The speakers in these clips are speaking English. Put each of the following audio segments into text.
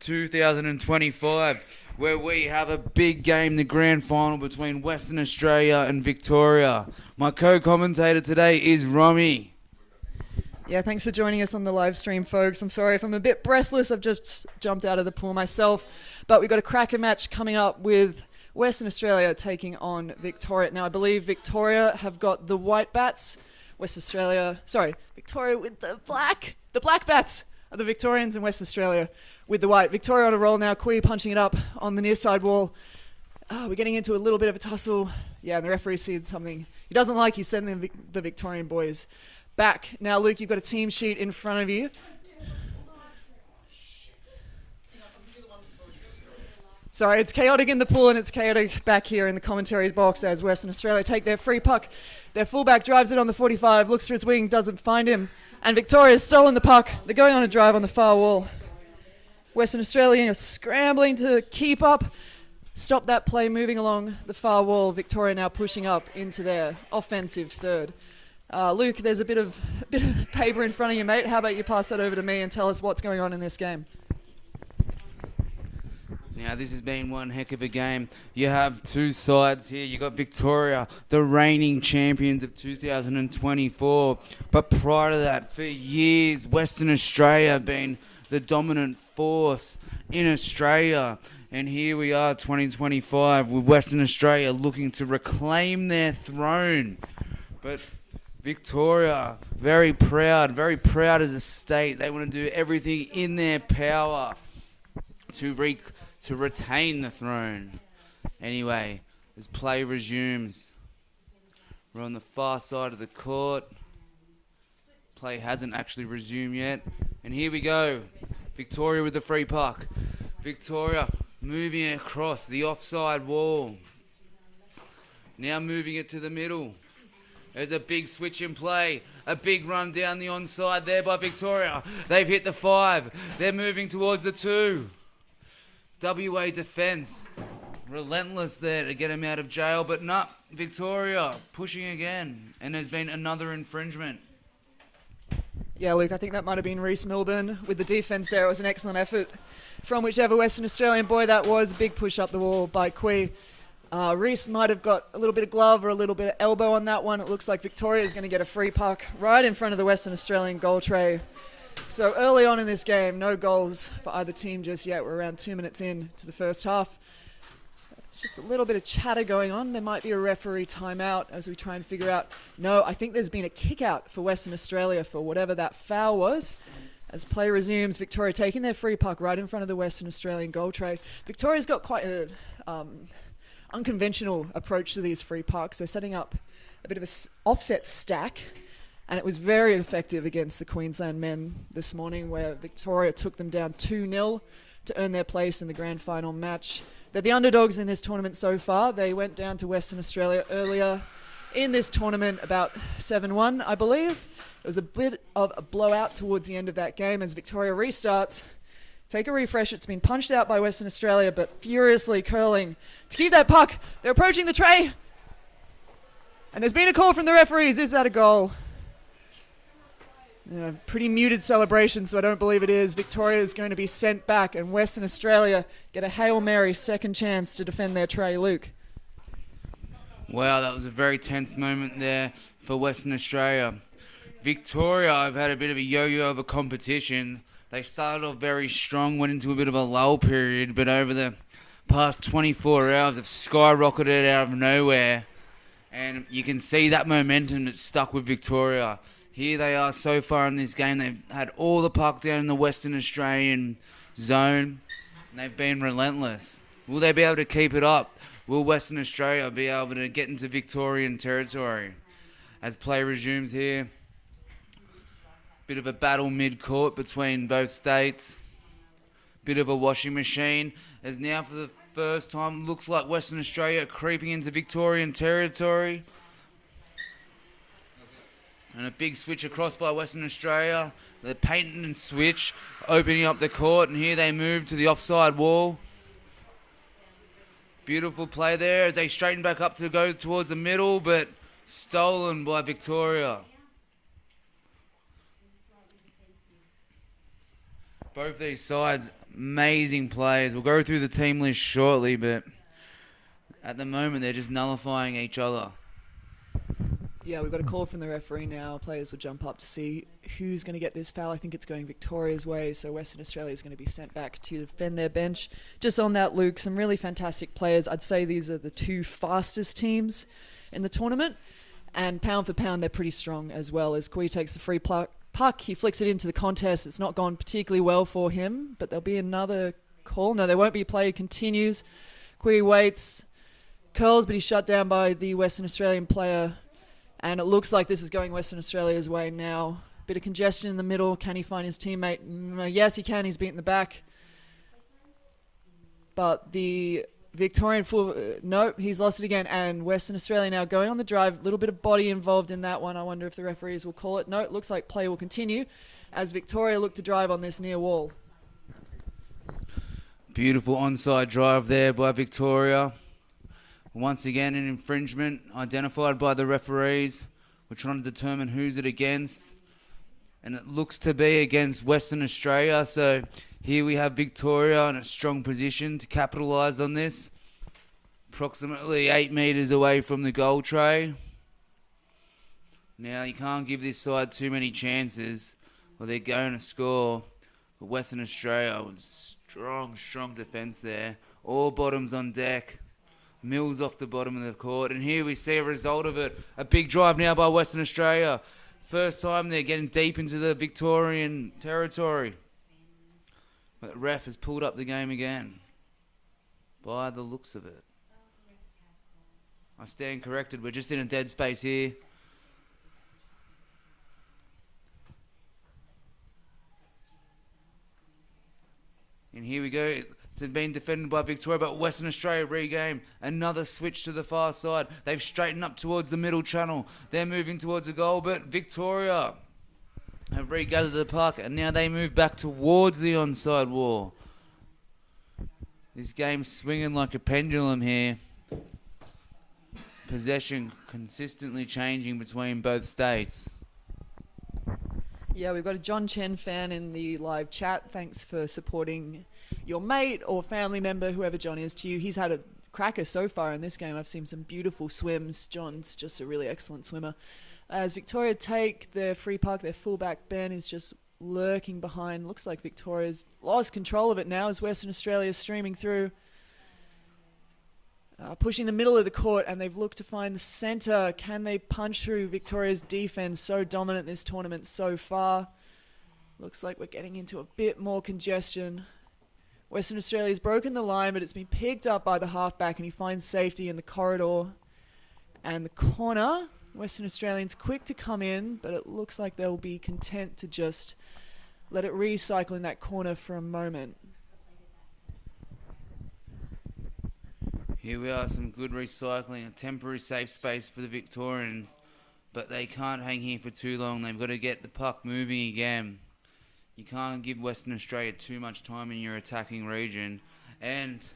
2025, where we have a big game, the grand final between Western Australia and Victoria. My co-commentator today is Romy. Yeah, thanks for joining us on the live stream, folks. I'm sorry if I'm a bit breathless. I've just jumped out of the pool myself. But we've got a cracker match coming up with Western Australia taking on Victoria. Now, I believe Victoria have got the white bats. Victoria with the black. The black bats are the Victorians, and Western Australia with the white. Victoria on a roll now. Quee punching it up on the near side wall. We're getting into a little bit of a tussle. Yeah, and the referee sees something he doesn't like. He's sending the Victorian boys back. Now, Luke, you've got a team sheet in front of you. Sorry, it's chaotic in the pool and it's chaotic back here in the commentary box as Western Australia take their free puck. Their fullback drives it on the 45, looks for its wing, doesn't find him. And Victoria's stolen the puck. They're going on a drive on the far wall. Western Australia scrambling to keep up. Stop that play moving along the far wall. Victoria now pushing up into their offensive third. Luke, there's a bit of paper in front of you, mate. How about you pass that over to me and tell us what's going on in this game? Now, this has been one heck of a game. You have two sides here. You got Victoria, the reigning champions of 2024. But prior to that, for years, Western Australia have been the dominant force in Australia. And here we are, 2025, with Western Australia looking to reclaim their throne. But Victoria, very proud as a state. They want to do everything in their power to retain the throne. Anyway, as play resumes, we're on the far side of the court. Play hasn't actually resumed yet. And here we go. Victoria with the free puck. Victoria moving across the offside wall. Now moving it to the middle. There's a big switch in play. A big run down the onside there by Victoria. They've hit the 5. They're moving towards the 2. WA defence, relentless there to get him out of jail, but not Victoria pushing again, and there's been another infringement. Yeah, Luke, I think that might have been Reece Milburn with the defence there. It was an excellent effort from whichever Western Australian boy that was. Big push up the wall by Quee. Reece might have got a little bit of glove or a little bit of elbow on that one. It looks like Victoria is going to get a free puck right in front of the Western Australian goal tray. So early on in this game, no goals for either team just yet. We're around 2 minutes in to the first half. It's just a little bit of chatter going on. There might be a referee timeout as we try and figure out. No, I think there's been a kick out for Western Australia for whatever that foul was. As play resumes, Victoria taking their free puck right in front of the Western Australian goal tray. Victoria's got quite an unconventional approach to these free pucks. They're setting up a bit of an offset stack. And it was very effective against the Queensland men this morning, where Victoria took them down 2-0 to earn their place in the grand final match. They're the underdogs in this tournament so far. They went down to Western Australia earlier in this tournament, about 7-1, I believe. It was a bit of a blowout towards the end of that game as Victoria restarts. Take a refresh. It's been punched out by Western Australia, but furiously curling to keep that puck. They're approaching the tray. And there's been a call from the referees. Is that a goal? Pretty muted celebration, so I don't believe it is. Victoria is going to be sent back, and Western Australia get a Hail Mary second chance to defend their tray. Luke. Wow, that was a very tense moment there for Western Australia. Victoria have had a bit of a yo-yo of a competition. They started off very strong, went into a bit of a lull period, but over the past 24 hours have skyrocketed out of nowhere. And you can see that momentum that's stuck with Victoria. Here they are so far in this game. They've had all the puck down in the Western Australian zone, and they've been relentless. Will they be able to keep it up? Will Western Australia be able to get into Victorian territory? As play resumes here, bit of a battle mid-court between both states. Bit of a washing machine. As now for the first time, looks like Western Australia creeping into Victorian territory. And a big switch across by Western Australia. The paint and switch, opening up the court, and here they move to the offside wall. Beautiful play there as they straighten back up to go towards the middle, but stolen by Victoria. Both these sides amazing players. We'll go through the team list shortly, but at the moment they're just nullifying each other. Yeah, we've got a call from the referee now. Players will jump up to see who's going to get this foul. I think it's going Victoria's way, so Western Australia is going to be sent back to defend their bench. Just on that, Luke, some really fantastic players. I'd say these are the two fastest teams in the tournament, and pound for pound, they're pretty strong as well. As Kui takes the free puck, he flicks it into the contest. It's not gone particularly well for him, but there'll be another call. No, there won't be. Play continues. Kui waits, curls, but he's shut down by the Western Australian player. And it looks like this is going Western Australia's way now. Bit of congestion in the middle. Can he find his teammate? Yes, he can. He's beaten the back. But the Victorian nope, he's lost it again. And Western Australia now going on the drive. A little bit of body involved in that one. I wonder if the referees will call it. No, it looks like play will continue as Victoria look to drive on this near wall. Beautiful onside drive there by Victoria. Once again, an infringement identified by the referees. We're trying to determine who's it against. And it looks to be against Western Australia. So here we have Victoria in a strong position to capitalise on this. Approximately 8 metres away from the goal tray. Now, you can't give this side too many chances or they're going to score. But Western Australia with strong defence there. All bottoms on deck. Mills off the bottom of the court, and here we see a result of it. A big drive now by Western Australia. First time they're getting deep into the Victorian territory. But the ref has pulled up the game again. By the looks of it. I stand corrected, we're just in a dead space here. And here we go. It's been defended by Victoria, but Western Australia regain. Another switch to the far side. They've straightened up towards the middle channel. They're moving towards the goal, but Victoria have regathered the puck, and now they move back towards the onside wall. This game's swinging like a pendulum here. Possession consistently changing between both states. Yeah, we've got a John Chen fan in the live chat. Thanks for supporting your mate or family member, whoever John is to you. He's had a cracker so far in this game. I've seen some beautiful swims. John's just a really excellent swimmer. As Victoria take their free puck, their fullback Ben is just lurking behind. Looks like Victoria's lost control of it now as Western Australia is streaming through. Pushing the middle of the court, and they've looked to find the centre. Can they punch through Victoria's defence, so dominant this tournament so far? Looks like we're getting into a bit more congestion. Western Australia's broken the line, but it's been picked up by the halfback, and he finds safety in the corridor and the corner. Western Australians quick to come in, but it looks like they'll be content to just let it recycle in that corner for a moment. Here we are, some good recycling, a temporary safe space for the Victorians, but they can't hang here for too long. They've got to get the puck moving again. You can't give Western Australia too much time in your attacking region. And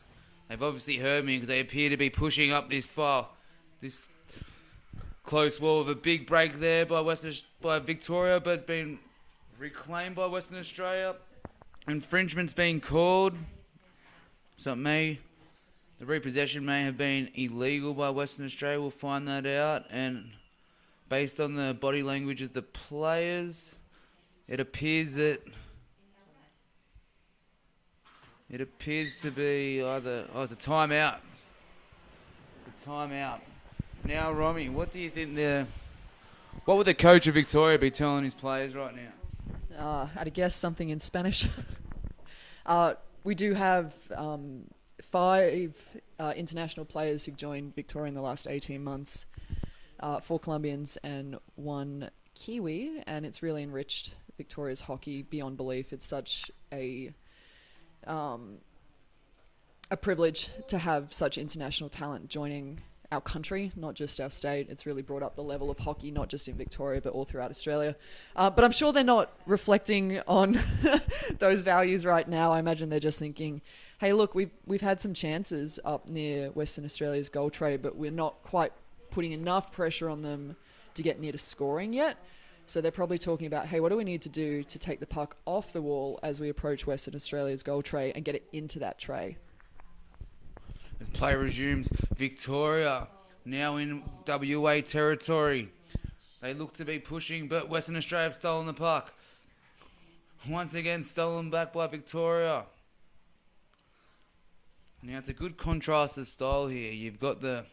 they've obviously heard me because they appear to be pushing up this close wall of a big break there by Victoria, but it's been reclaimed by Western Australia. Infringement's being called. So the repossession may have been illegal by Western Australia. We'll find that out. And based on the body language of the players, it appears to be either... Oh, it's a timeout. It's a timeout. Now, Romy, what do you think what would the coach of Victoria be telling his players right now? I'd guess something in Spanish. We do have 5 international players who've joined Victoria in the last 18 months. 4 Colombians and 1 Kiwi, and it's really enriched Victoria's hockey beyond belief. It's such a privilege to have such international talent joining our country, not just our state. It's really brought up the level of hockey, not just in Victoria, but all throughout Australia. But I'm sure they're not reflecting on those values right now. I imagine they're just thinking, hey, look, we've had some chances up near Western Australia's goal tray, but we're not quite putting enough pressure on them to get near to scoring yet. So they're probably talking about, hey, what do we need to do to take the puck off the wall as we approach Western Australia's goal tray and get it into that tray? As play resumes, Victoria now in WA territory. They look to be pushing, but Western Australia have stolen the puck. Once again, stolen back by Victoria. Now, it's a good contrast of style here. You've got the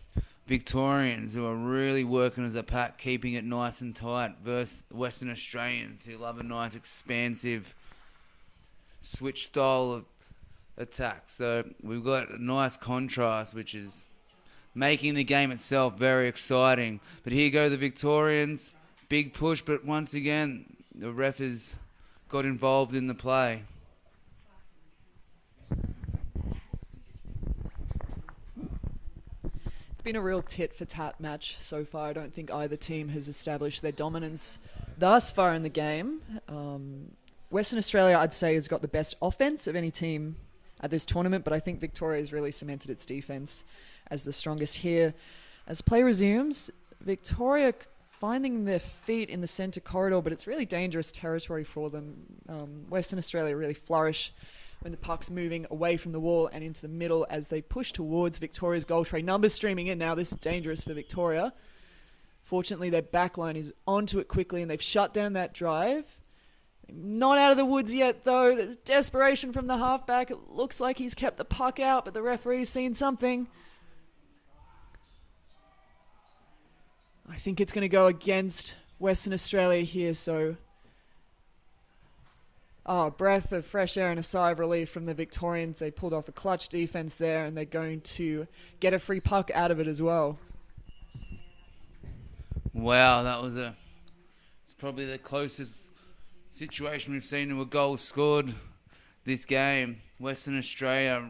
Victorians who are really working as a pack, keeping it nice and tight, versus the Western Australians who love a nice, expansive switch style of attack. So we've got a nice contrast, which is making the game itself very exciting. But here go the Victorians. Big push, but once again, the ref has got involved in the play. It's been a real tit-for-tat match so far. I don't think either team has established their dominance thus far in the game. Western Australia, I'd say, has got the best offense of any team at this tournament, but I think Victoria has really cemented its defense as the strongest here. As play resumes, Victoria finding their feet in the centre corridor, but it's really dangerous territory for them. Western Australia really flourish when the puck's moving away from the wall and into the middle as they push towards Victoria's goal tray. Numbers streaming in now. This is dangerous for Victoria. Fortunately, their backline is onto it quickly and they've shut down that drive. Not out of the woods yet, though. There's desperation from the halfback. It looks like he's kept the puck out, but the referee's seen something. I think it's going to go against Western Australia here, so... Oh, breath of fresh air and a sigh of relief from the Victorians. They pulled off a clutch defense there, and they're going to get a free puck out of it as well. Wow, it's probably the closest situation we've seen to a goal scored this game. Western Australia,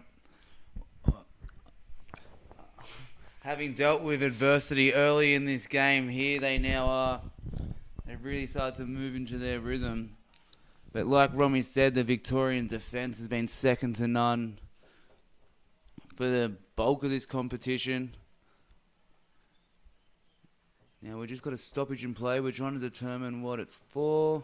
having dealt with adversity early in this game, here they now are. They've really started to move into their rhythm. But like Romy said, the Victorian defence has been second to none for the bulk of this competition. Now we've just got a stoppage in play. We're trying to determine what it's for.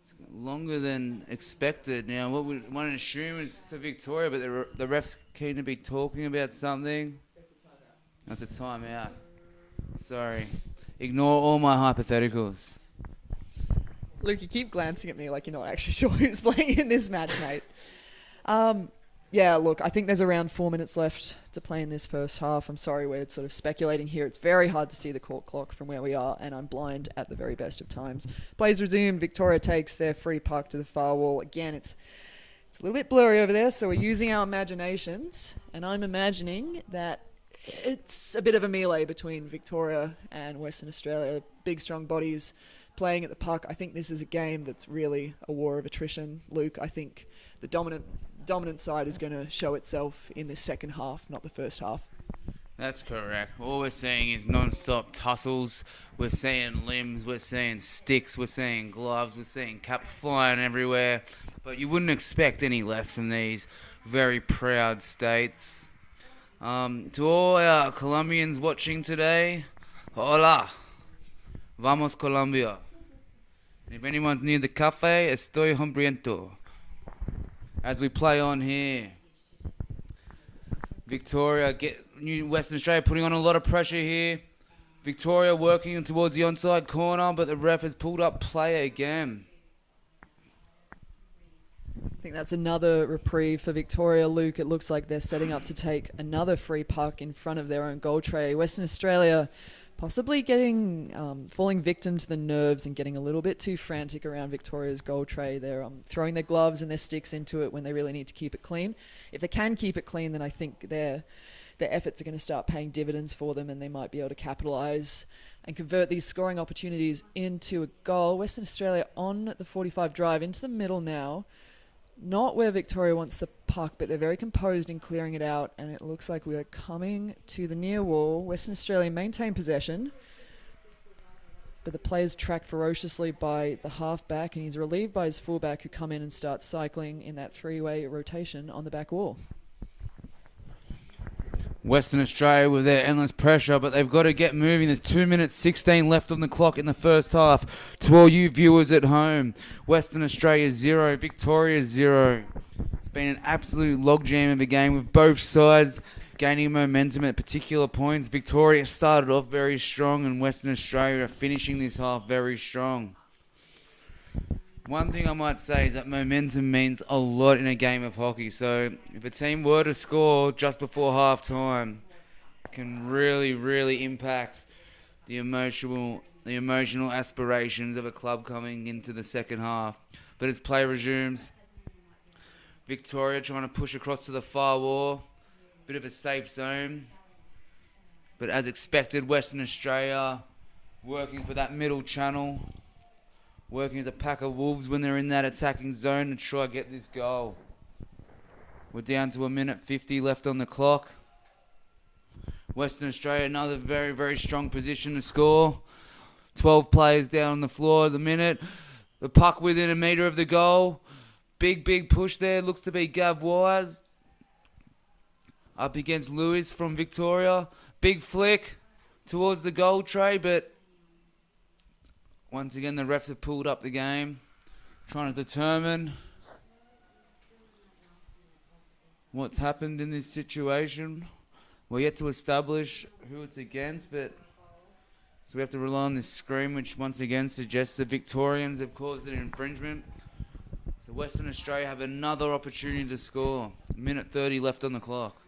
It's longer than expected. Now what we want to assume is to Victoria, but the ref's keen to be talking about something. That's a timeout. Sorry. Ignore all my hypotheticals. Luke, you keep glancing at me like you're not actually sure who's playing in this match, mate. Yeah, look, I think there's around 4 minutes left to play in this first half. I'm sorry we're sort of speculating here. It's very hard to see the court clock from where we are, and I'm blind at the very best of times. Plays resume. Victoria takes their free puck to the far wall. Again, it's a little bit blurry over there, so we're using our imaginations, and I'm imagining that it's a bit of a melee between Victoria and Western Australia. Big, strong bodies playing at the puck. I think this is a game that's really a war of attrition, Luke. I think the dominant side is going to show itself in this second half, not the first half. That's correct. All we're seeing is non-stop tussles. We're seeing limbs, we're seeing sticks, we're seeing gloves, we're seeing caps flying everywhere. But you wouldn't expect any less from these very proud states. To all our Colombians watching today, hola, vamos Colombia. And if anyone's near the cafe, estoy hambriento. As we play on here, Victoria, Western Australia putting on a lot of pressure here. Victoria working towards the onside corner, but the ref has pulled up play again. I think that's another reprieve for Victoria, Luke. It looks like they're setting up to take another free puck in front of their own goal tray. Western Australia possibly falling victim to the nerves and getting a little bit too frantic around Victoria's goal tray. They're throwing their gloves and their sticks into it when they really need to keep it clean. If they can keep it clean, then I think their efforts are going to start paying dividends for them, and they might be able to capitalise and convert these scoring opportunities into a goal. Western Australia on the 45 drive into the middle now. Not where Victoria wants the puck, but they're very composed in clearing it out, and it looks like we are coming to the near wall. Western Australia maintain possession, but the player's tracked ferociously by the halfback, and he's relieved by his fullback, who come in and start cycling in that three-way rotation on the back wall. Western Australia with their endless pressure, but they've got to get moving. There's 2 minutes 16 left on the clock in the first half. To all you viewers at home, Western Australia 0, Victoria 0. It's been an absolute logjam of a game with both sides gaining momentum at particular points. Victoria started off very strong and Western Australia are finishing this half very strong. One thing I might say is that momentum means a lot in a game of hockey. So if a team were to score just before half time, it can really, really impact the emotional aspirations of a club coming into the second half. But as play resumes, Victoria trying to push across to the far wall, bit of a safe zone. But as expected, Western Australia working for that middle channel, working as a pack of wolves when they're in that attacking zone to try to get this goal. We're down to 1:50 left on the clock. Western Australia, another very, very strong position to score. 12 players down on the floor at the minute. The puck within a metre of the goal. Big push there. Looks to be Gav Wise. Up against Lewis from Victoria. Big flick towards the goal tray, but once again, the refs have pulled up the game, trying to determine what's happened in this situation. We're yet to establish who it's against, but so we have to rely on this screen, which once again suggests the Victorians have caused an infringement. So Western Australia have another opportunity to score. 1:30 left on the clock.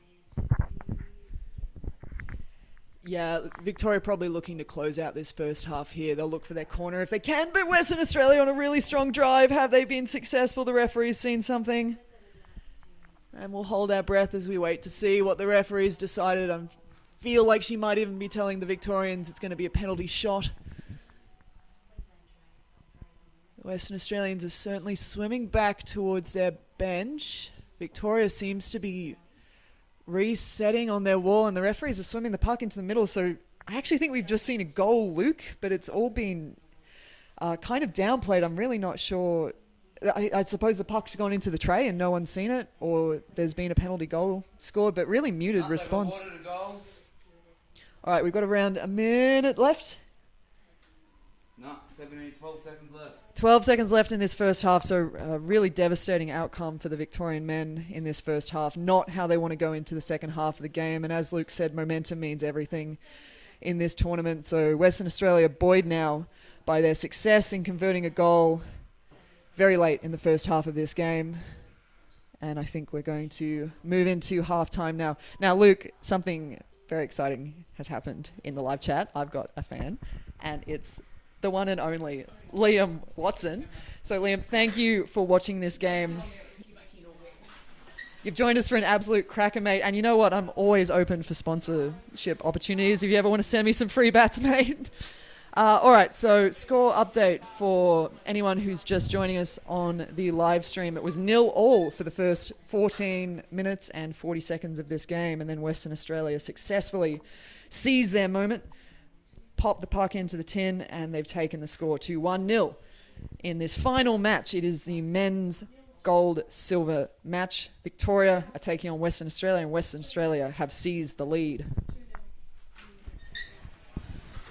Yeah, Victoria probably looking to close out this first half here. They'll look for their corner if they can, but Western Australia on a really strong drive. Have they been successful? The referee's seen something. And we'll hold our breath as we wait to see what the referee's decided. I feel like she might even be telling the Victorians it's going to be a penalty shot. The Western Australians are certainly swimming back towards their bench. Victoria seems to be resetting on their wall, and the referees are swimming the puck into the middle. So I actually think we've just seen a goal, Luke, but it's all been kind of downplayed. I'm really not sure. I suppose the puck's gone into the tray and no one's seen it, or there's been a penalty goal scored, but really muted response. All right, we've got around a minute left. No, 12 seconds left. 12 seconds left in this first half, so a really devastating outcome for the Victorian men in this first half. Not how they want to go into the second half of the game, and as Luke said, momentum means everything in this tournament. So Western Australia buoyed now by their success in converting a goal very late in the first half of this game. And I think we're going to move into halftime now. Now, Luke, something very exciting has happened in the live chat. I've got a fan, and it's the one and only Liam Watson. So Liam, thank you for watching this game. You've joined us for an absolute cracker, mate. And you know what? I'm always open for sponsorship opportunities. If you ever want to send me some free bats, mate. All right, so score update for anyone who's just joining us on the live stream. It was 0-0 for the first 14 minutes and 40 seconds of this game, and then Western Australia successfully seized their moment, popped the puck into the tin, and they've taken the score to 1-0. In this final match, it is the men's gold-silver match. Victoria are taking on Western Australia, and Western Australia have seized the lead.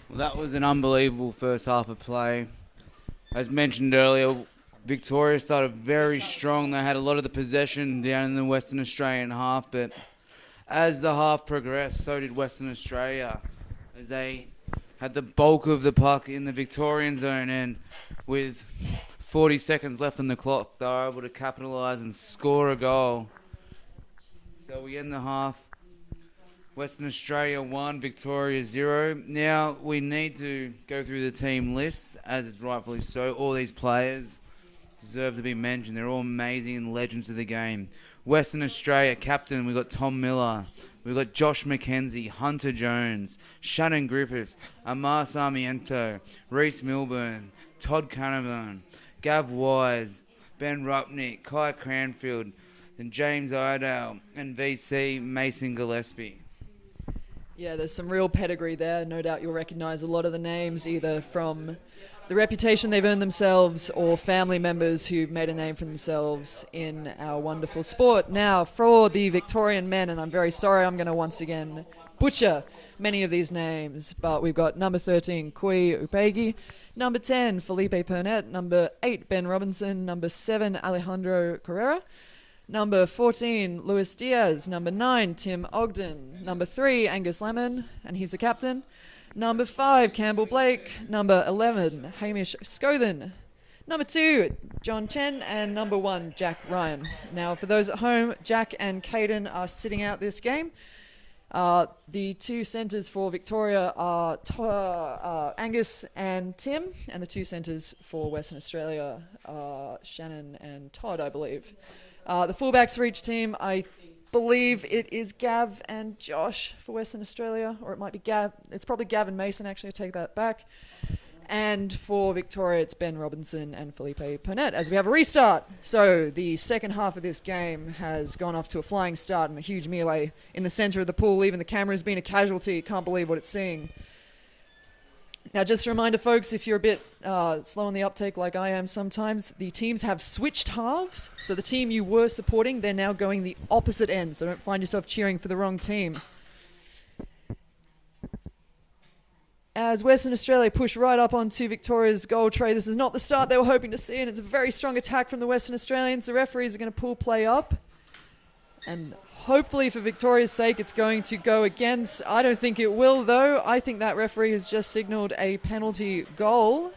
Well, that was an unbelievable first half of play. As mentioned earlier, Victoria started very strong. They had a lot of the possession down in the Western Australian half, but as the half progressed, so did Western Australia, as they had the bulk of the puck in the Victorian zone, and with 40 seconds left on the clock, they were able to capitalise and score a goal. So we end the half. Western Australia 1, Victoria 0. Now we need to go through the team lists, as it's rightfully so. All these players deserve to be mentioned. They're all amazing and legends of the game. Western Australia captain, we've got Tom Miller. We've got Josh McKenzie, Hunter Jones, Shannon Griffiths, Amar Sarmiento, Reece Milburn, Todd Canavan, Gav Wise, Ben Rupnick, Kai Cranfield, and James Iredale, and VC Mason Gillespie. Yeah, there's some real pedigree there. No doubt you'll recognise a lot of the names, either from the reputation they've earned themselves or family members who've made a name for themselves in our wonderful sport. Now, for the Victorian men, and I'm very sorry, I'm going to once again butcher many of these names, but we've got number 13, Kui Upegi, number 10, Felipe Pernet, number 8, Ben Robinson, number 7, Alejandro Carrera, number 14, Luis Diaz, number 9, Tim Ogden, number 3, Angus Lemon, and he's the captain, number 5, Campbell Blake, number 11, Hamish Scothen, number 2, John Chen, and number 1, Jack Ryan. Now, for those at home, Jack and Caden are sitting out this game. The 2 centres for Victoria are Angus and Tim, and the 2 centres for Western Australia are Shannon and Todd, I believe. The fullbacks for each team, I believe it is Gav and Josh for Western Australia, or it might be Gav. It's probably Gav and Mason, actually, I take that back. And for Victoria, it's Ben Robinson and Felipe Pernet as we have a restart. So the second half of this game has gone off to a flying start and a huge melee in the centre of the pool. Even the camera's been a casualty. Can't believe what it's seeing. Now, just a reminder, folks, if you're a bit slow on the uptake like I am sometimes, the teams have switched halves. So the team you were supporting, they're now going the opposite end. So don't find yourself cheering for the wrong team. As Western Australia push right up onto Victoria's goal tray, this is not the start they were hoping to see, and it's a very strong attack from the Western Australians. The referees are going to pull play up, and hopefully for Victoria's sake it's going to go against. I don't think it will, though. I think that referee has just signalled a penalty goal,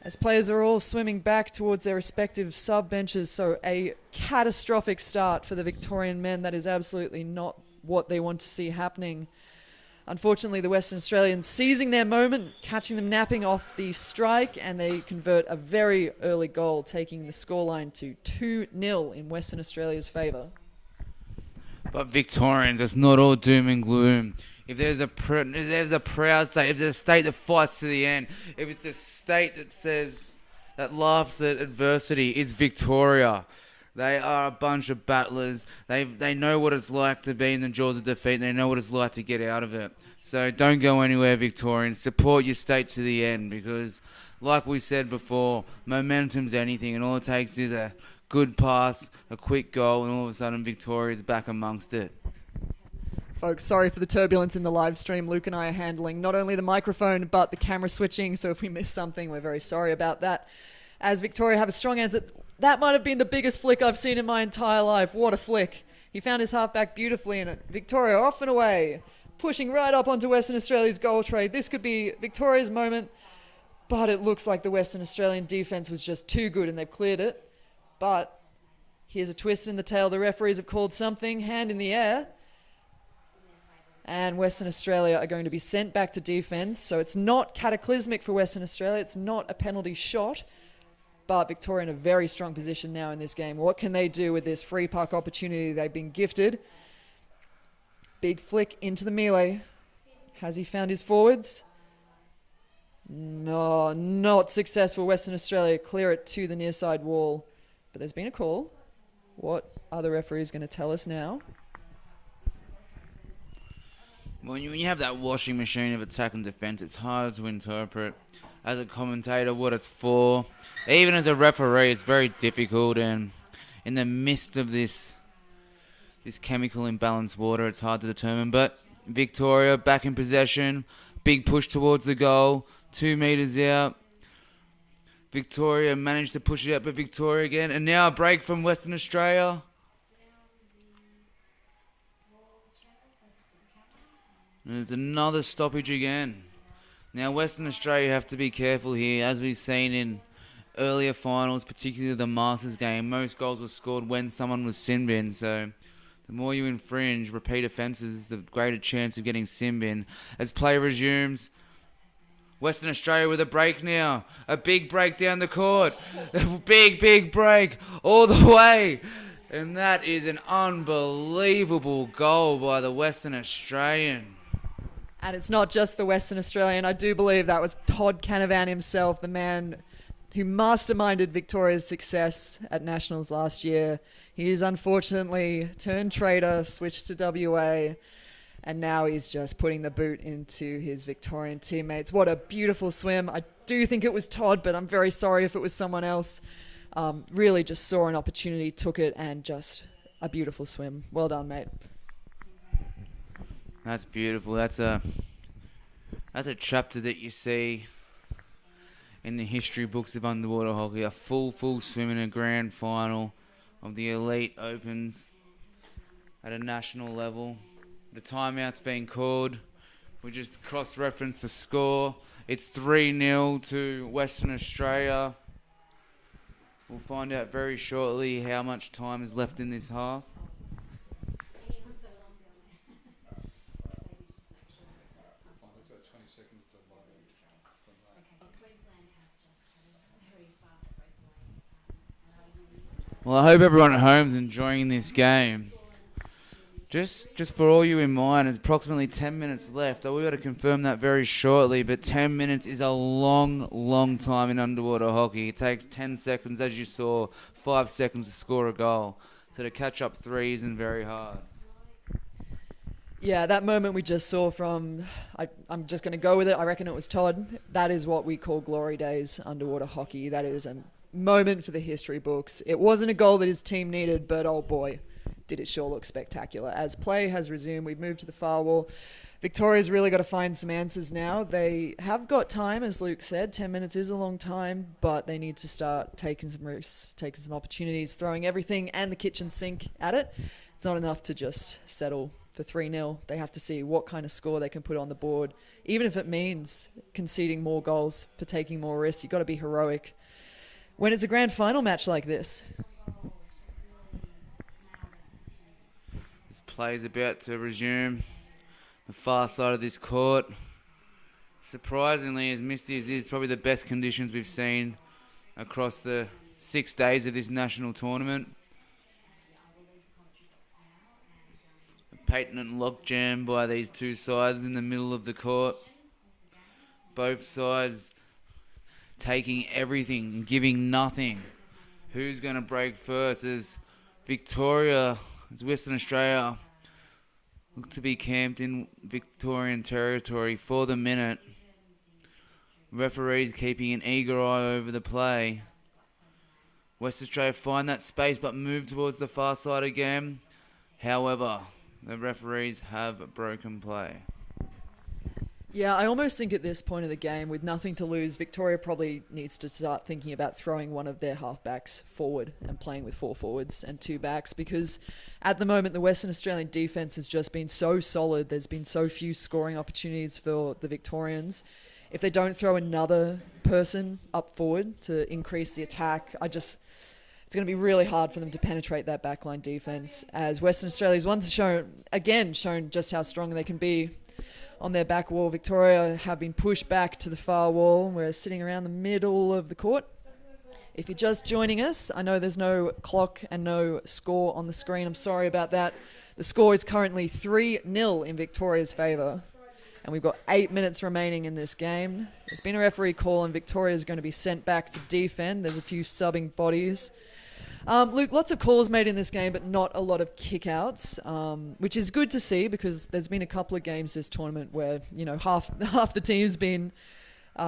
as players are all swimming back towards their respective sub-benches. So a catastrophic start for the Victorian men. That is absolutely not what they want to see happening. Unfortunately, the Western Australians seizing their moment, catching them napping off the strike, and they convert a very early goal, taking the scoreline to 2-0 in Western Australia's favour. But Victorians, it's not all doom and gloom. If there's a proud state, if there's a state that fights to the end, if it's a state that laughs at adversity, it's Victoria. They are a bunch of battlers. They know what it's like to be in the jaws of defeat. And they know what it's like to get out of it. So don't go anywhere, Victorians. Support your state to the end, because, like we said before, momentum's anything, and all it takes is a good pass, a quick goal, and all of a sudden Victoria's back amongst it. Folks, sorry for the turbulence in the live stream. Luke and I are handling not only the microphone but the camera switching, so if we miss something, we're very sorry about that. As Victoria have a strong answer. That might have been the biggest flick I've seen in my entire life. What a flick. He found his halfback beautifully in it. Victoria off and away, pushing right up onto Western Australia's goal tray. This could be Victoria's moment, but it looks like the Western Australian defence was just too good and they've cleared it. But here's a twist in the tail. The referees have called something, hand in the air. And Western Australia are going to be sent back to defence. So it's not cataclysmic for Western Australia. It's not a penalty shot. But Victoria in a very strong position now in this game. What can they do with this free puck opportunity they've been gifted? Big flick into the melee. Has he found his forwards? No, not successful. Western Australia clear it to the near side wall. But there's been a call. What are the referees going to tell us now? When you have that washing machine of attack and defence, it's hard to interpret as a commentator what it's for. Even as a referee, it's very difficult, and in the midst of this chemical imbalanced water, it's hard to determine. But Victoria back in possession, big push towards the goal, 2 metres out. Victoria managed to push it up, but Victoria again, and now a break from Western Australia. And it's another stoppage again. Now, Western Australia have to be careful here. As we've seen in earlier finals, particularly the Masters game, most goals were scored when someone was sin bin. So the more you infringe repeat offences, the greater chance of getting sin bin. As play resumes, Western Australia with a break now. A big break down the court. Big break all the way. And that is an unbelievable goal by the Western Australian. And it's not just the Western Australian. I do believe that was Todd Canavan himself, the man who masterminded Victoria's success at Nationals last year. He is unfortunately turned trader, switched to WA, And now he's just putting the boot into his Victorian teammates. What a beautiful swim. I do think it was Todd, but I'm very sorry if it was someone else. Really just saw an opportunity, took it, and just a beautiful swim. Well done, mate. That's beautiful. That's a chapter that you see in the history books of underwater hockey. A full swim in a grand final of the Elite Opens at a national level. The timeout's been called. We just cross-referenced the score. It's 3-0 to Western Australia. We'll find out very shortly how much time is left in this half. Well, I hope everyone at home's enjoying this game. Just for all you in mind, there's approximately 10 minutes left. We've got to confirm that very shortly, but 10 minutes is a long time in underwater hockey. It takes 10 seconds, as you saw, 5 seconds to score a goal. So to catch up three isn't very hard. Yeah, that moment we just saw from, I'm just going to go with it, I reckon it was Todd. That is what we call glory days underwater hockey. That is a moment for the history books. It wasn't a goal that his team needed, but oh boy, did it sure look spectacular. As play has resumed, we've moved to the far wall. Victoria's really got to find some answers now. They have got time, as Luke said. 10 minutes is a long time, but they need to start taking some risks, taking some opportunities, throwing everything and the kitchen sink at it. It's not enough to just settle for 3-0. They have to see what kind of score they can put on the board. Even if it means conceding more goals for taking more risks, you've got to be heroic when it's a grand final match like this. This play is about to resume. The far side of this court. Surprisingly, as misty as it is, it's probably the best conditions we've seen across the 6 days of this national tournament. A patent logjam by these two sides in the middle of the court. Both sides taking everything and giving nothing. Who's going to break first? As Victoria, as Western Australia look to be camped in Victorian territory for the minute. Referees keeping an eager eye over the play. West Australia find that space but move towards the far side again. However, the referees have broken play. Yeah, I almost think at this point of the game, with nothing to lose, Victoria probably needs to start thinking about throwing one of their halfbacks forward and playing with 4 forwards and 2 backs, because at the moment the Western Australian defence has just been so solid. There's been so few scoring opportunities for the Victorians. If they don't throw another person up forward to increase the attack, it's going to be really hard for them to penetrate that backline defence, as Western Australia's once shown just how strong they can be on their back wall. Victoria have been pushed back to the far wall. We're sitting around the middle of the court. If you're just joining us, I know there's no clock and no score on the screen. I'm sorry about that. The score is currently 3-0 in Victoria's favour, and we've got 8 minutes remaining in this game. There's been a referee call, and Victoria is going to be sent back to defend. There's a few subbing bodies. Luke, lots of calls made in this game, but not a lot of kickouts, which is good to see, because there's been a couple of games this tournament where, half the team's been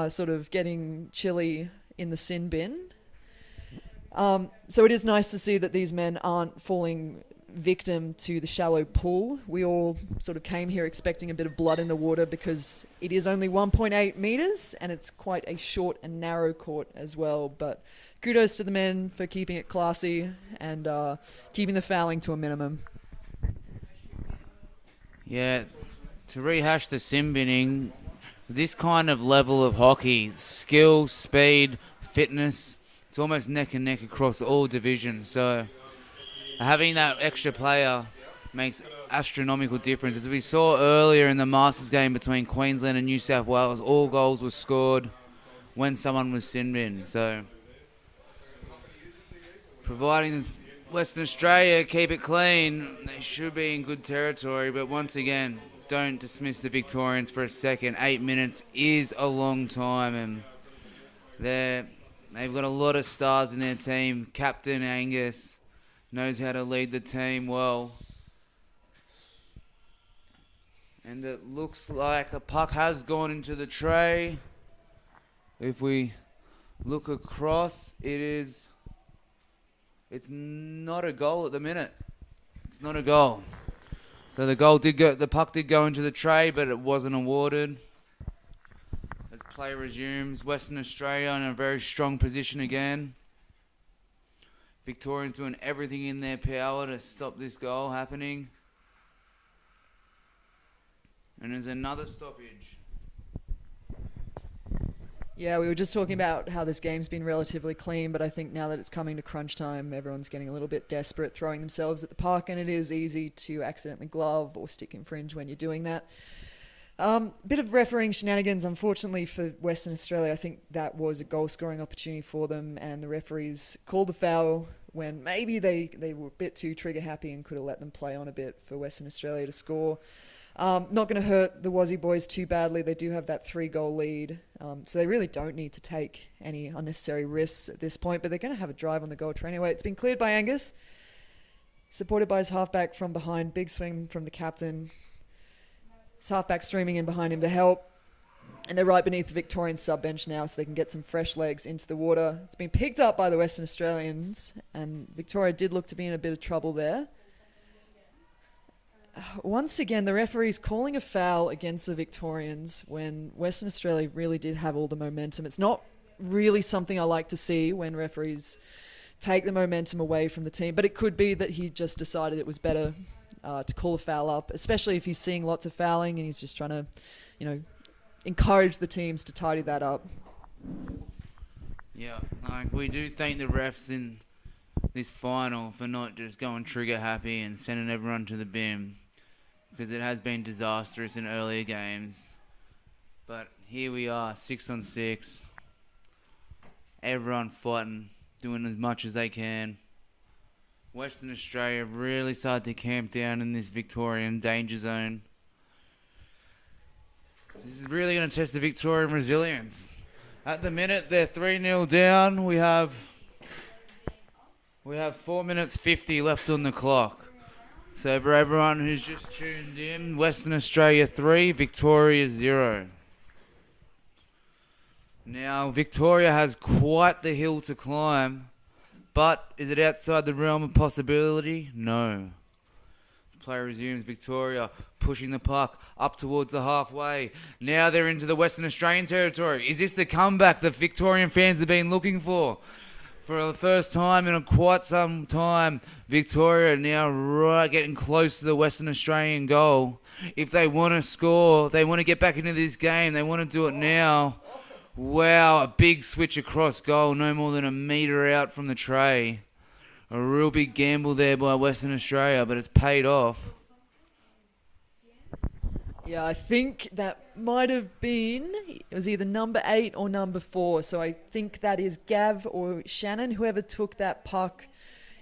sort of getting chilly in the sin bin. So it is nice to see that these men aren't falling victim to the shallow pool. We all sort of came here expecting a bit of blood in the water, because it is only 1.8 metres and it's quite a short and narrow court as well. But kudos to the men for keeping it classy and keeping the fouling to a minimum. Yeah, to rehash the sim binning, this kind of level of hockey, skill, speed, fitness, it's almost neck and neck across all divisions. So having that extra player makes astronomical difference. As we saw earlier in the Masters game between Queensland and New South Wales, all goals were scored when someone was sin binned. So providing Western Australia keep it clean, they should be in good territory. But once again, don't dismiss the Victorians for a second. 8 minutes is a long time, and they've got a lot of stars in their team. Captain Angus knows how to lead the team well. And it looks like a puck has gone into the tray. If we look across, it's not a goal at the minute. It's not a goal. So the puck did go into the tray, but it wasn't awarded. As play resumes, Western Australia in a very strong position again. Victorians doing everything in their power to stop this goal happening. And there's another stoppage. Yeah, we were just talking about how this game's been relatively clean, but I think now that it's coming to crunch time, everyone's getting a little bit desperate, throwing themselves at the puck, and it is easy to accidentally glove or stick infringe when you're doing that. Bit of refereeing shenanigans, unfortunately for Western Australia. I think that was a goal-scoring opportunity for them, and the referees called the foul when maybe they were a bit too trigger-happy and could have let them play on a bit for Western Australia to score. Not going to hurt the Wazzy boys too badly. They do have that 3-goal lead, so they really don't need to take any unnecessary risks at this point, but they're going to have a drive on the goal try anyway. It's been cleared by Angus, supported by his halfback from behind. Big swing from the captain. His halfback streaming in behind him to help, and they're right beneath the Victorian sub-bench now, so they can get some fresh legs into the water. It's been picked up by the Western Australians, and Victoria did look to be in a bit of trouble there. Once again, the referee's calling a foul against the Victorians when Western Australia really did have all the momentum. It's not really something I like to see when referees take the momentum away from the team, but it could be that he just decided it was better to call a foul up, especially if he's seeing lots of fouling and he's just trying to, encourage the teams to tidy that up. Yeah, we do thank the refs in this final for not just going trigger happy and sending everyone to the bin, because it has been disastrous in earlier games. But here we are, 6-on-6. Everyone fighting, doing as much as they can. Western Australia really started to camp down in this Victorian danger zone. This is really going to test the Victorian resilience. At the minute, they're 3-0 down. We have 4 minutes 50 left on the clock. So for everyone who's just tuned in, Western Australia 3, Victoria 0. Now, Victoria has quite the hill to climb, but is it outside the realm of possibility? No. As play resumes, Victoria pushing the puck up towards the halfway. Now they're into the Western Australian territory. Is this the comeback that Victorian fans have been looking for? For the first time in quite some time, Victoria now right getting close to the Western Australian goal. If they want to score, they want to get back into this game, they want to do it now. Wow, a big switch across goal, no more than a metre out from the tray. A real big gamble there by Western Australia, but it's paid off. Yeah, I think that might have been, it was either number 8 or number 4. So I think that is Gav or Shannon, whoever took that puck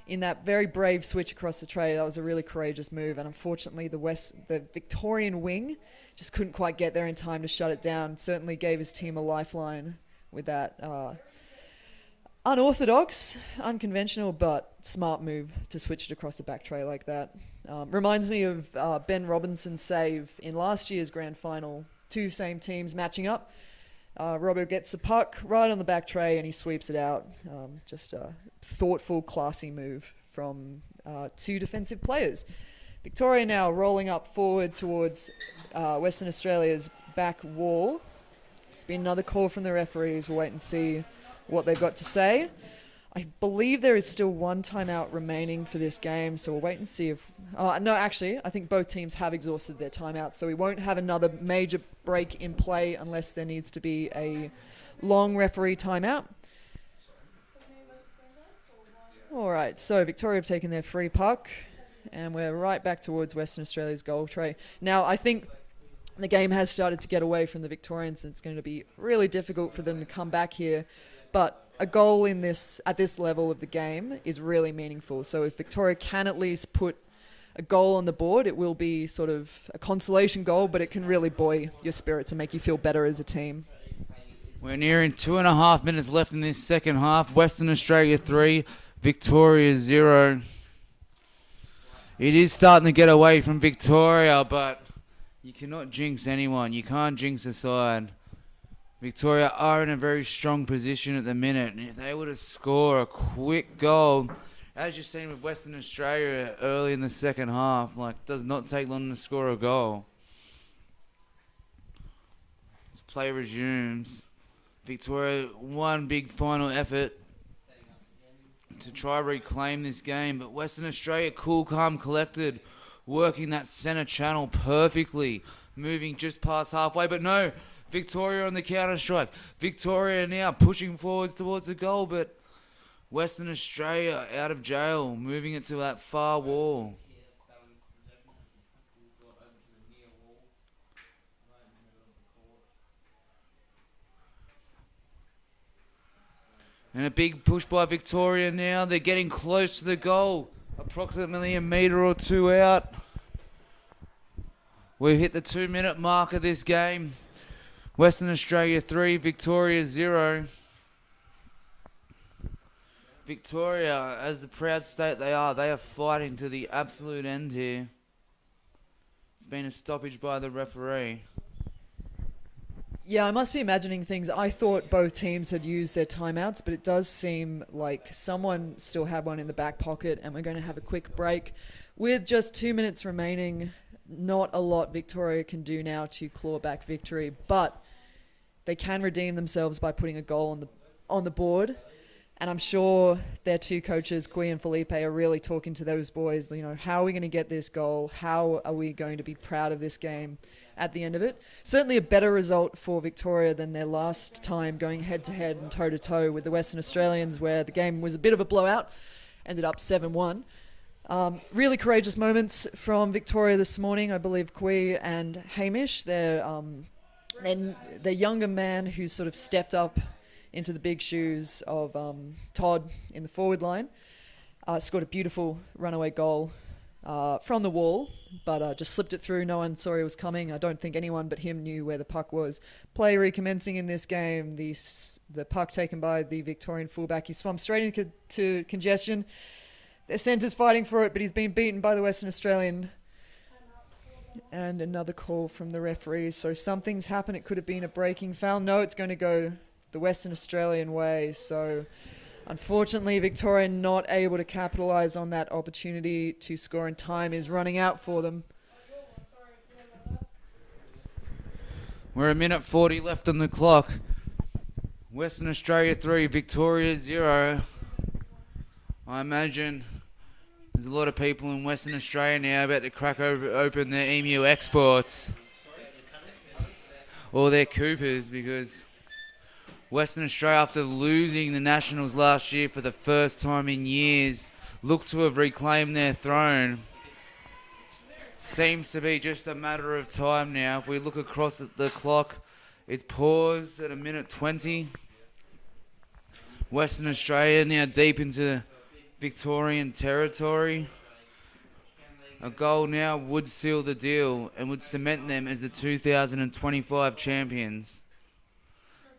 in that very brave switch across the tray. That was a really courageous move. And unfortunately, the Victorian wing just couldn't quite get there in time to shut it down. Certainly gave his team a lifeline with that unorthodox, unconventional, but smart move to switch it across the back tray like that. Reminds me of Ben Robinson's save in last year's grand final. 2 same teams matching up. Robbo gets the puck right on the back tray and he sweeps it out. Just a thoughtful, classy move from 2 defensive players. Victoria now rolling up forward towards Western Australia's back wall. It's been another call from the referees. We'll wait and see what they've got to say. I believe there is still 1 timeout remaining for this game, so we'll wait and see if... no, actually, I think both teams have exhausted their timeouts, so we won't have another major break in play unless there needs to be a long referee timeout. All right, so Victoria have taken their free puck, and we're right back towards Western Australia's goal tray. Now, I think the game has started to get away from the Victorians, and it's going to be really difficult for them to come back here, but a goal at this level of the game is really meaningful. So if Victoria can at least put a goal on the board, it will be sort of a consolation goal, but it can really buoy your spirits and make you feel better as a team. We're nearing 2.5 minutes left in this second half. Western Australia 3, Victoria 0. It is starting to get away from Victoria, but You cannot jinx anyone. You can't jinx a side. Victoria are in a very strong position at the minute. And if they were to score a quick goal, as you've seen with Western Australia early in the second half, like, does not take long to score a goal. As play resumes, Victoria, one big final effort to try reclaim this game, but Western Australia, cool, calm, collected, working that centre channel perfectly, moving just past halfway, but no, Victoria on the counter-strike. Victoria now pushing forwards towards the goal, but Western Australia out of jail, moving it to that far wall. And a big push by Victoria now. They're getting close to the goal. Approximately a metre or two out. We've hit the 2-minute mark of this game. Western Australia 3, Victoria 0. Victoria, as the proud state they are fighting to the absolute end here. It's been a stoppage by the referee. Yeah, I must be imagining things. I thought both teams had used their timeouts, but it does seem like someone still had one in the back pocket, and we're going to have a quick break. With just 2 minutes remaining, not a lot Victoria can do now to claw back victory, but they can redeem themselves by putting a goal on the board. And I'm sure their two coaches, Kui and Felipe, are really talking to those boys. You know, how are we going to get this goal? How are we going to be proud of this game at the end of it? Certainly a better result for Victoria than their last time going head-to-head and toe-to-toe with the Western Australians, where the game was a bit of a blowout, ended up 7-1. Really courageous moments from Victoria this morning. I believe Kui and Hamish, their younger man who sort of stepped up into the big shoes of Todd in the forward line. Scored a beautiful runaway goal from the wall, but just slipped it through. No one saw he was coming. I don't think anyone but him knew where the puck was. Play recommencing in this game. The puck taken by the Victorian fullback. He swum straight into congestion. Their centre's fighting for it, but he's been beaten by the Western Australian. And another call from the referees. So something's happened. It could have been a breaking foul. No, it's going to go the Western Australian way. So unfortunately, Victoria not able to capitalise on that opportunity to score, and time is running out for them. We're a minute 40 left on the clock. Western Australia 3, Victoria 0. I imagine there's a lot of people in Western Australia now about to crack open their EMU exports or their Coopers, because Western Australia, after losing the Nationals last year for the first time in years, look to have reclaimed their throne. Seems to be just a matter of time now. If we look across at the clock, it's paused at a minute 20. Western Australia now deep into Victorian territory. A goal now would seal the deal and would cement them as the 2025 champions,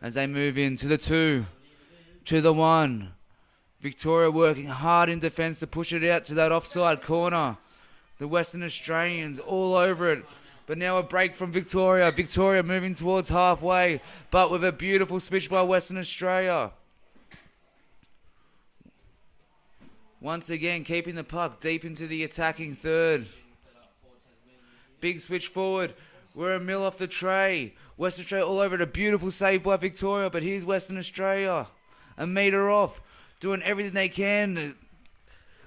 as they move into the 2, to the 1. Victoria working hard in defence to push it out to that offside corner. The Western Australians all over it. But now a break from Victoria. Victoria moving towards halfway, but with a beautiful switch by Western Australia. Once again, keeping the puck deep into the attacking third. Big switch forward. We're a mill off the tray. Western Australia all over it. A beautiful save by Victoria, but here's Western Australia. A metre off, doing everything they can to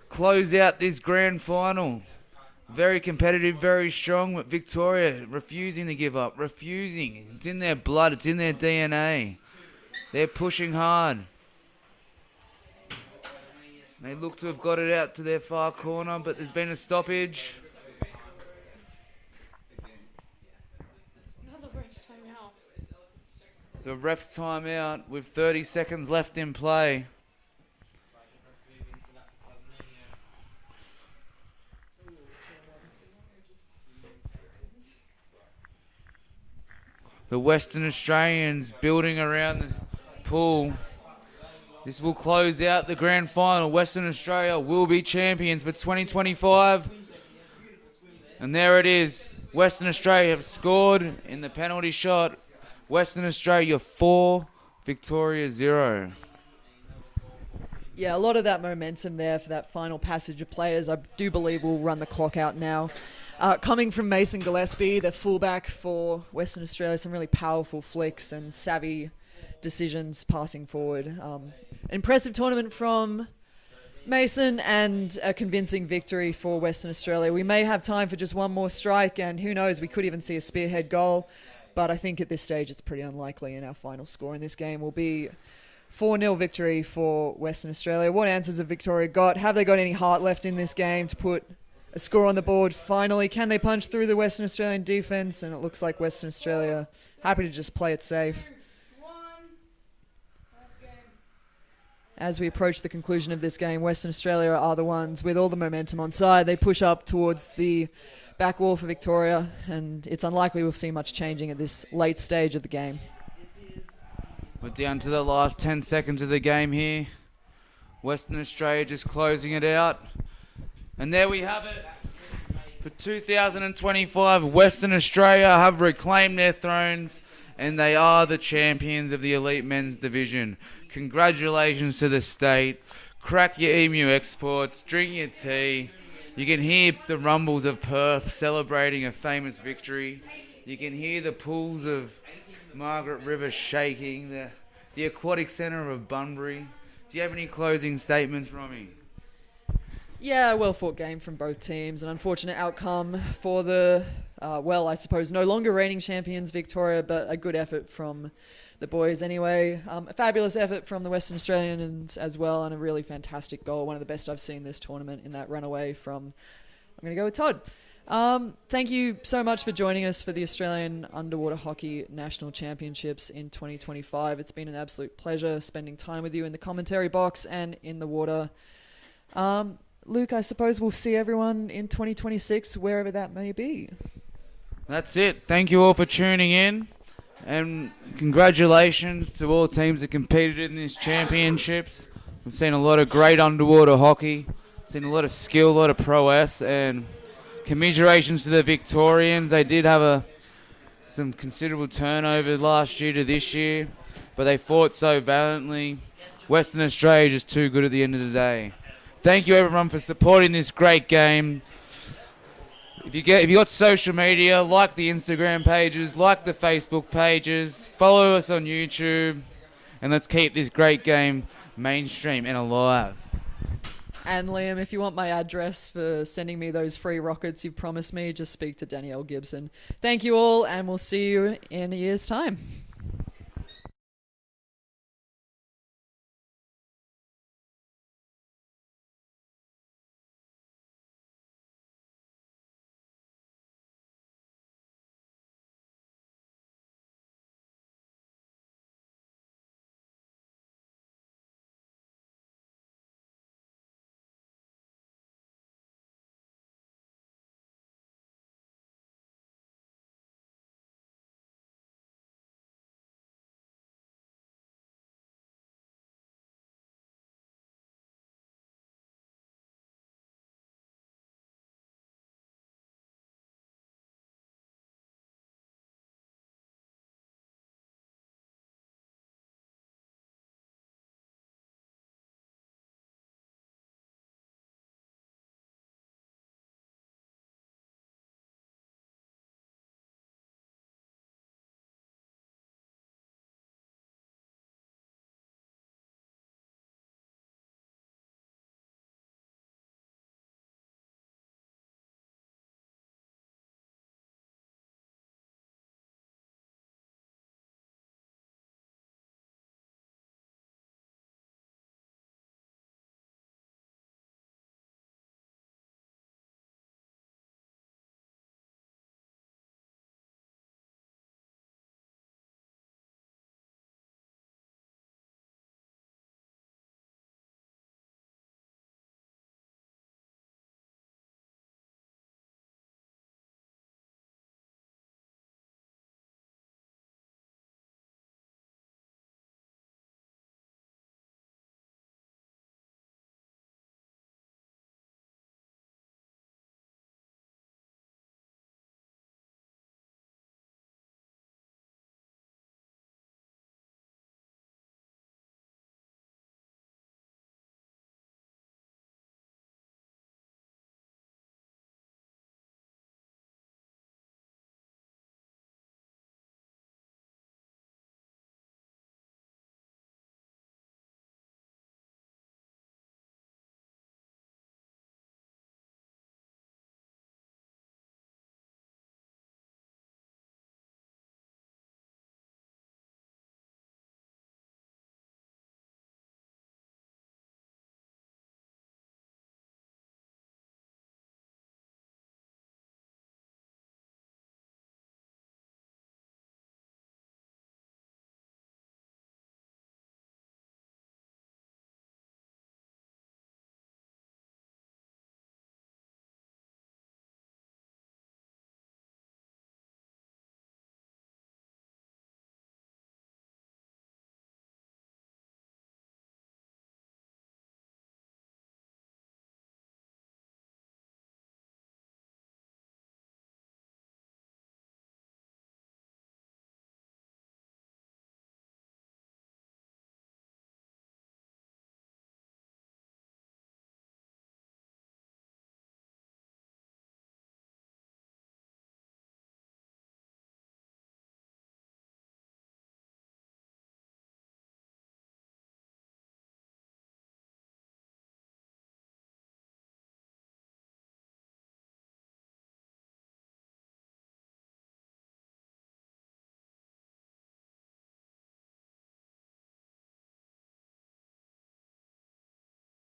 close out this grand final. Very competitive, very strong, but Victoria refusing to give up. Refusing. It's in their blood. It's in their DNA. They're pushing hard. They look to have got it out to their far corner, but there's been a stoppage. So ref's timeout with 30 seconds left in play. The Western Australians building around the pool. This will close out the grand final. Western Australia will be champions for 2025. And there it is. Western Australia have scored in the penalty shot. Western Australia 4, Victoria 0. Yeah, a lot of that momentum there for that final passage of players, I do believe will run the clock out now. Coming from Mason Gillespie, the fullback for Western Australia, some really powerful flicks and savvy decisions passing forward. Impressive tournament from Mason and a convincing victory for Western Australia. We may have time for just one more strike, and who knows, we could even see a spearhead goal, but I think at this stage it's pretty unlikely, and our final score in this game will be 4-0 victory for Western Australia. What answers have Victoria got? Have they got any heart left in this game to put a score on the board finally? Can they punch through the Western Australian defence? And it looks like Western Australia happy to just play it safe. As we approach the conclusion of this game, Western Australia are the ones with all the momentum on side. They push up towards the back wall for Victoria, and it's unlikely we'll see much changing at this late stage of the game. We're down to the last 10 seconds of the game here. Western Australia just closing it out. And there we have it. For 2025, Western Australia have reclaimed their thrones, and they are the champions of the elite men's division. Congratulations to the state. Crack your emu exports, drink your tea. You can hear the rumbles of Perth celebrating a famous victory. You can hear the pools of Margaret River shaking, the aquatic centre of Bunbury. Do you have any closing statements, Romy? Yeah, well-fought game from both teams. An unfortunate outcome for the, I suppose, no longer reigning champions Victoria, but a good effort from the boys anyway. A fabulous effort from the Western Australians as well, and a really fantastic goal. One of the best I've seen this tournament in that runaway from, I'm going to go with Todd. Thank you so much for joining us for the Australian Underwater Hockey National Championships in 2025. It's been an absolute pleasure spending time with you in the commentary box and in the water. Luke, I suppose we'll see everyone in 2026, wherever that may be. That's it. Thank you all for tuning in. And congratulations to all teams that competed in these championships. We've seen a lot of great underwater hockey. Seen a lot of skill, a lot of prowess, and commiserations to the Victorians. They did have some considerable turnover last year to this year, but they fought so valiantly. Western Australia just too good at the end of the day. Thank you everyone for supporting this great game. If you got social media, like the Instagram pages, like the Facebook pages, follow us on YouTube, and let's keep this great game mainstream and alive. And Liam, if you want my address for sending me those free rockets you've promised me, just speak to Danielle Gibson. Thank you all, and we'll see you in a year's time.